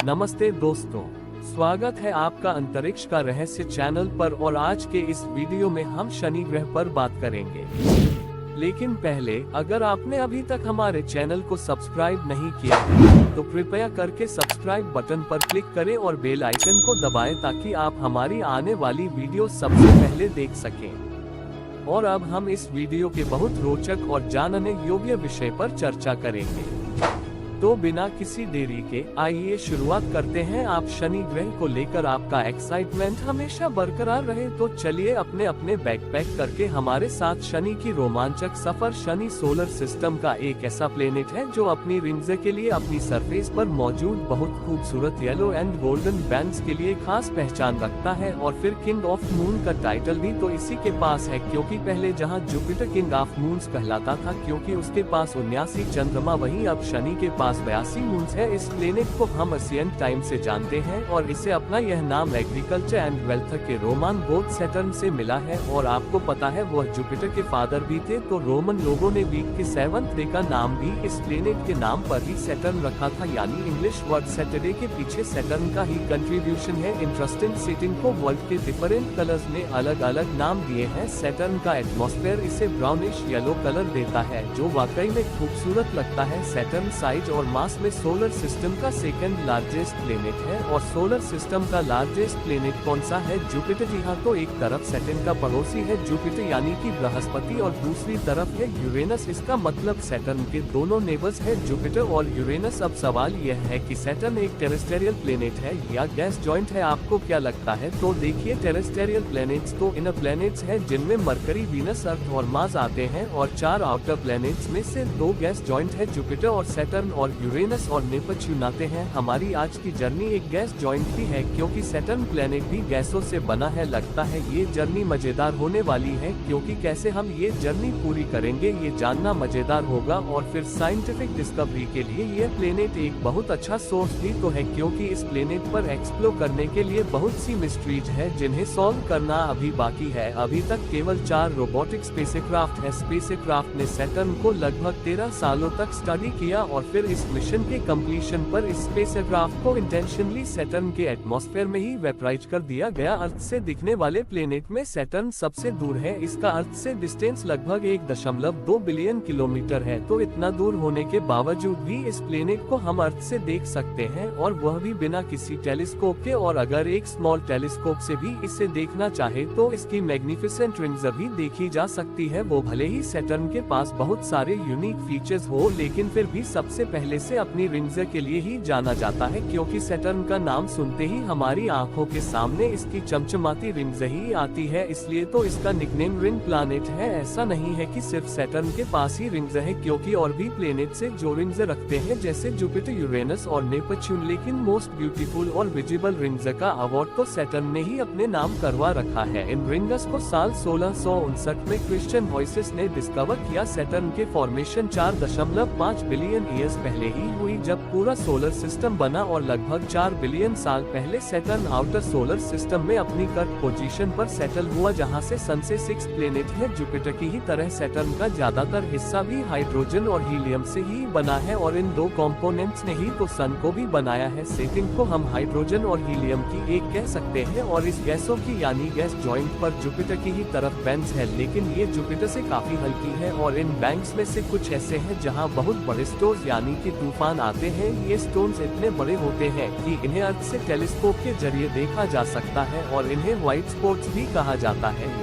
नमस्ते दोस्तों, स्वागत है आपका अंतरिक्ष का रहस्य चैनल पर। और आज के इस वीडियो में हम शनि ग्रह पर बात करेंगे। लेकिन पहले, अगर आपने अभी तक हमारे चैनल को सब्सक्राइब नहीं किया है तो कृपया करके सब्सक्राइब बटन पर क्लिक करें और बेल आइकन को दबाएं ताकि आप हमारी आने वाली वीडियो सबसे पहले देख सकें। और अब हम इस वीडियो के बहुत रोचक और जानने योग्य विषय पर चर्चा करेंगे। तो बिना किसी देरी के आइए शुरुआत करते हैं। आप शनि ग्रह को लेकर आपका एक्साइटमेंट हमेशा बरकरार रहे तो चलिए अपने अपने बैकपैक करके हमारे साथ शनि की रोमांचक सफर। शनि सोलर सिस्टम का एक ऐसा प्लेनेट है जो अपनी रिंग्स के लिए अपनी सरफेस पर मौजूद बहुत खूबसूरत येलो एंड गोल्डन बैंड्स के लिए खास पहचान रखता है। और फिर किंग ऑफ मून का टाइटल भी तो इसी के पास है, क्योंकि पहले जहां जुपिटर किंग ऑफ मून्स कहलाता था क्योंकि उसके पास 79 चंद्रमा, वहीं अब शनि के पास 82 मून्स है। इस प्लेनेट को हम एशियन टाइम से जानते हैं और इसे अपना यह नाम एग्रीकल्चर एंड वेल्थ के रोमन गॉड सैटर्न से मिला है। और आपको पता है वह जुपिटर के फादर भी थे, तो रोमन लोगों ने वीक के 7th डे का नाम भी इस प्लेनेट के नाम पर ही सैटर्न रखा था, यानी इंग्लिश वर्ड सैटरडे के पीछे सैटर्न का ही कंट्रीब्यूशन है। इंटरेस्टिंग सेटिंग को वर्ल्ड के डिफरेंट कलर्स ने अलग अलग नाम दिए हैं। सैटर्न का एटमॉस्फेयर इसे ब्राउनिश येलो कलर देता है जो वाकई में खूबसूरत लगता है। सैटर्न साइज और मास में सोलर सिस्टम का सेकंड लार्जेस्ट प्लेनेट है। और सोलर सिस्टम का लार्जेस्ट प्लेनेट कौन सा है? जुपिटर। जी हाँ, तो एक तरफ सैटर्न का पड़ोसी है जुपिटर यानी कि बृहस्पति और दूसरी तरफ है यूरेनस। इसका मतलब सैटर्न के दोनों नेबर्स है जुपिटर और यूरेनस। अब सवाल यह है कि सैटर्न एक टेरेस्टेरियल प्लेनेट है या गैस जॉइंट है, आपको क्या लगता है? तो देखिए, टेरेस्टेरियल प्लैनेट्स तो इनर प्लैनेट्स है जिनमें मरकरी, वीनस, अर्थ और मार्स आते हैं। और 4 आउटर प्लैनेट्स में से 2 गैस जॉइंट है, जुपिटर और सैटर्न, और यूरेनस और नेपच्यून आते हैं। हमारी आज की जर्नी एक गैस जॉइंट भी है क्योंकि सैटर्न प्लेनेट भी गैसों से बना है। लगता है ये जर्नी मजेदार होने वाली है, क्योंकि कैसे हम ये जर्नी पूरी करेंगे ये जानना मजेदार होगा। और फिर साइंटिफिक डिस्कवरी के लिए ये प्लेनेट एक बहुत अच्छा सोर्स भी तो है, क्योंकि इस प्लेनेट पर एक्सप्लोर करने के लिए बहुत सी मिस्ट्रीज है जिन्हें सॉल्व करना अभी बाकी है। अभी तक केवल 4 रोबोटिक स्पेसक्राफ्ट है। स्पेसक्राफ्ट ने सैटर्न को लगभग 13 सालों तक स्टडी किया और फिर इस मिशन के कंप्लीशन पर इस स्पेसक्राफ्ट को इंटेंशनली सैटर्न के एटमॉस्फेयर में ही वेपराइज कर दिया गया। अर्थ से दिखने वाले प्लेनेट में सैटर्न सबसे दूर है। इसका अर्थ से डिस्टेंस लगभग 1.2 बिलियन किलोमीटर है। तो इतना दूर होने के बावजूद भी इस प्लेनेट को हम अर्थ से देख सकते हैं, और वह भी बिना किसी टेलीस्कोप के। और अगर एक स्मॉल टेलीस्कोप से भी इसे देखना चाहे तो इसकी मैग्निफिसेंट रिंग्स भी देखी जा सकती है। वो भले ही सैटर्न के पास बहुत सारे यूनिक फीचर्स हो, लेकिन फिर भी सबसे पहले से अपनी रिंग्स के लिए ही जाना जाता है, क्योंकि सैटर्न का नाम सुनते ही हमारी आंखों के सामने इसकी चमचमाती रिंग्स ही आती है, इसलिए तो इसका निकनेम रिंग प्लैनेट है। ऐसा नहीं है कि सिर्फ सैटर्न के पास ही रिंग्स है, क्योंकि और भी प्लेनेट से जो रिंग्स रखते हैं जैसे जुपिटर, यूरेनस और नेपच्यून। लेकिन मोस्ट ब्यूटीफुल और विजिबल रिंग्स का अवार्ड तो सैटर्न ने ही अपने नाम करवा रखा है। इन रिंग्स को साल 1659 में क्रिश्चियन वॉइसेस ने डिस्कवर किया। सैटर्न के फॉर्मेशन 4.5 बिलियन ईयर्स पहले ही हुई, जब पूरा सोलर सिस्टम बना। और लगभग 4 बिलियन साल पहले सैटर्न आउटर सोलर सिस्टम में अपनी कर्व पोजीशन पर सेटल हुआ, जहां से सन से 6 प्लेनेट है। जुपिटर की ही तरह सैटर्न का ज्यादातर हिस्सा भी हाइड्रोजन और हीलियम से ही बना है, और इन 2 कंपोनेंट्स ने ही तो सन को भी बनाया है। सेटिंग को हम हाइड्रोजन और हीलियम की एक कह सकते हैं, और इस गैसों की यानी गैस जॉइंट पर जुपिटर की ही तरफ बैंक्स है, लेकिन ये जुपिटर से काफी हल्की है। और इन बैंक्स में से कुछ ऐसे हैं जहां बहुत बड़े स्टोर्स यानी कि तूफान आते हैं। ये स्टोन्स इतने बड़े होते हैं कि इन्हें अर्थ से टेलीस्कोप के जरिए देखा जा सकता है, और इन्हें व्हाइट स्पॉट्स भी कहा जाता है।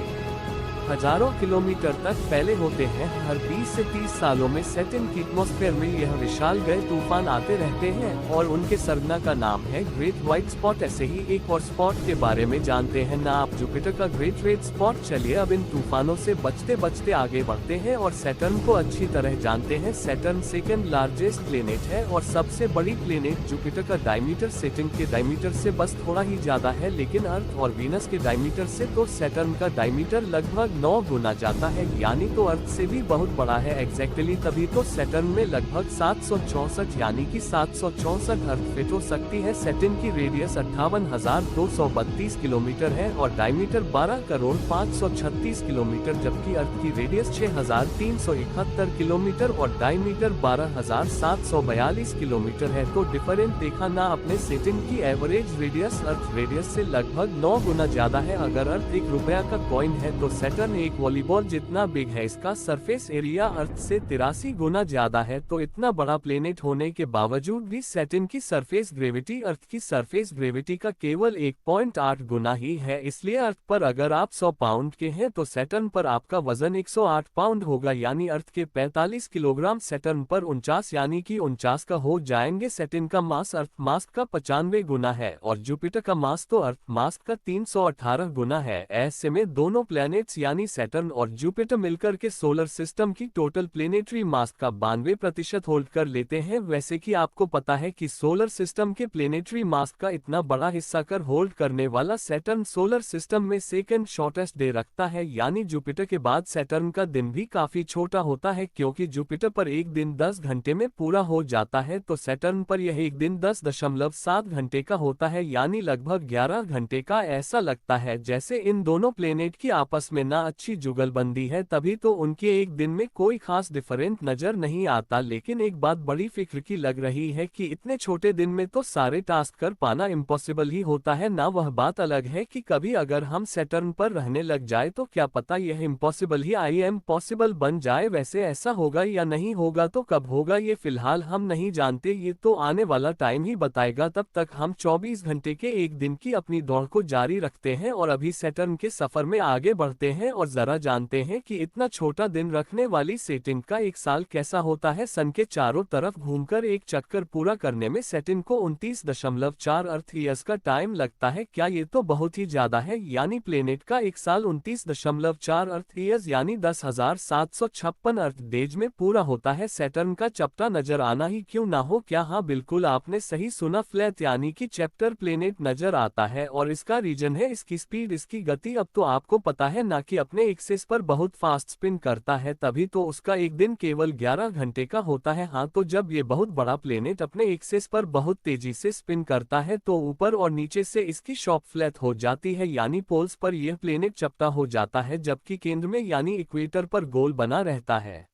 हजारों किलोमीटर तक फैले होते हैं। हर 20 से 30 सालों में सैटर्न की एटमॉस्फेयर में यह विशाल गए तूफान आते रहते हैं, और उनके सरगना का नाम है ग्रेट व्हाइट स्पॉट। ऐसे ही एक और स्पॉट के बारे में जानते हैं ना आप, जुपिटर का ग्रेट रेड स्पॉट। चलिए अब इन तूफानों से बचते बचते आगे बढ़ते हैं और सैटर्न को अच्छी तरह जानते हैं। सैटर्न सेकंड लार्जेस्ट प्लेनेट है और सबसे बड़ी प्लेनेट। जुपिटर का डायमीटर सैटर्न के डायमीटर से बस थोड़ा ही ज्यादा है, लेकिन अर्थ और वीनस के डायमीटर से तो सैटर्न का डायमीटर लगभग 9 गुना ज्यादा है, यानी तो अर्थ से भी बहुत बड़ा है एग्जैक्टली। तभी तो सैटर्न में लगभग 764 यानी कि 764 अर्थ फिट हो सकती है। सैटर्न की रेडियस 58,232 किलोमीटर है और डायमीटर 12,536 किलोमीटर, जबकि अर्थ की रेडियस 6,371 किलोमीटर और डायमीटर 12,742 किलोमीटर है। तो डिफरेंट देखा ना अपने सैटर्न की एवरेज रेडियस अर्थ रेडियस से लगभग 9 गुना ज्यादा है। अगर अर्थ ₹1 का कॉइन है तो सैटर्न एक वॉलीबॉल जितना बिग है। इसका सरफेस एरिया अर्थ से 83 गुना ज्यादा है। तो इतना बड़ा प्लेनेट होने के बावजूद भी सैटर्न की सरफेस ग्रेविटी अर्थ की सरफेस ग्रेविटी का केवल 1.8 गुना ही है। इसलिए अर्थ पर अगर आप 100 पाउंड के हैं तो सैटर्न पर आपका वजन 108 पाउंड होगा, यानी अर्थ के 45 किलोग्राम, सैटर्न पर 49 यानी कि 49 का हो जाएंगे। सैटर्न का मास अर्थ मास का 95 गुना है और जुपिटर का मास तो अर्थ मास का 318 गुना है। ऐसे में दोनों प्लैनेट्स यानी सैटर्न और जुपिटर मिलकर के सोलर सिस्टम की टोटल प्लेनेटरी मास का 92% होल्ड कर लेते हैं। वैसे कि आपको पता है कि सोलर सिस्टम के प्लेनेटरी मास का इतना बड़ा हिस्सा कर होल्ड करने वाला सैटर्न सोलर सिस्टम में सेकंड शॉर्टेस्ट डे रखता है, यानी जुपिटर के बाद सैटर्न का दिन भी काफी छोटा होता है। क्योंकि जुपिटर पर एक दिन 10 घंटे में पूरा हो जाता है तो सैटर्न पर यह एक दिन 10.7 घंटे का होता है, यानी लगभग 11 घंटे का। ऐसा लगता है जैसे इन दोनों प्लेनेट की आपस में ना अच्छी जुगलबंदी है, तभी तो उनके एक दिन में कोई खास डिफरेंट नजर नहीं आता। लेकिन एक बात बड़ी फिक्र की लग रही है कि इतने छोटे दिन में तो सारे टास्क कर पाना इम्पॉसिबल ही होता है ना। वह बात अलग है कि कभी अगर हम सैटर्न पर रहने लग जाए तो क्या पता यह impossible he I am possible बन जाए। वैसे ऐसा होगा या नहीं होगा तो कब होगा ये फिलहाल हम नहीं जानते, ये तो आने वाला टाइम ही बताएगा। तब तक हम 24 घंटे के एक दिन की अपनी दौड़ को जारी रखते हैं और अभी सैटर्न के सफर में आगे बढ़ते हैं और जरा जानते हैं कि इतना छोटा दिन रखने वाली सैटर्न का एक साल कैसा होता है। सन के चारों तरफ घूमकर एक चक्कर पूरा करने में सैटर्न को 29.4 अर्थ ईयर्स का टाइम लगता है। क्या ये तो बहुत ही ज्यादा है, यानी प्लेनेट का एक साल 29.4 अर्थ ईयर्स यानी 10,756 अर्थ डेज में पूरा होता है। सैटर्न का चपटा नजर आना ही क्यों ना हो। क्या हाँ, बिल्कुल आपने सही सुना, फ्लैट यानी कि चैप्टर प्लेनेट नजर आता है और इसका रीजन है इसकी स्पीड, इसकी गति। अब तो आपको पता है ना कि अपने एक्सिस पर बहुत फास्ट स्पिन करता है, तभी तो उसका एक दिन केवल 11 घंटे का होता है। हाँ, तो जब ये बहुत बड़ा प्लेनेट अपने एक्सिस पर बहुत तेजी से स्पिन करता है तो ऊपर और नीचे से इसकी शॉप फ्लैट हो जाती है, यानी पोल्स पर यह प्लेनेट चपटा हो जाता है, जबकि केंद्र में यानी इक्वेटर पर गोल बना रहता है।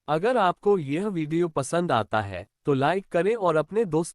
अगर आपको यह वीडियो पसंद आता है तो लाइक करें और अपने दोस्त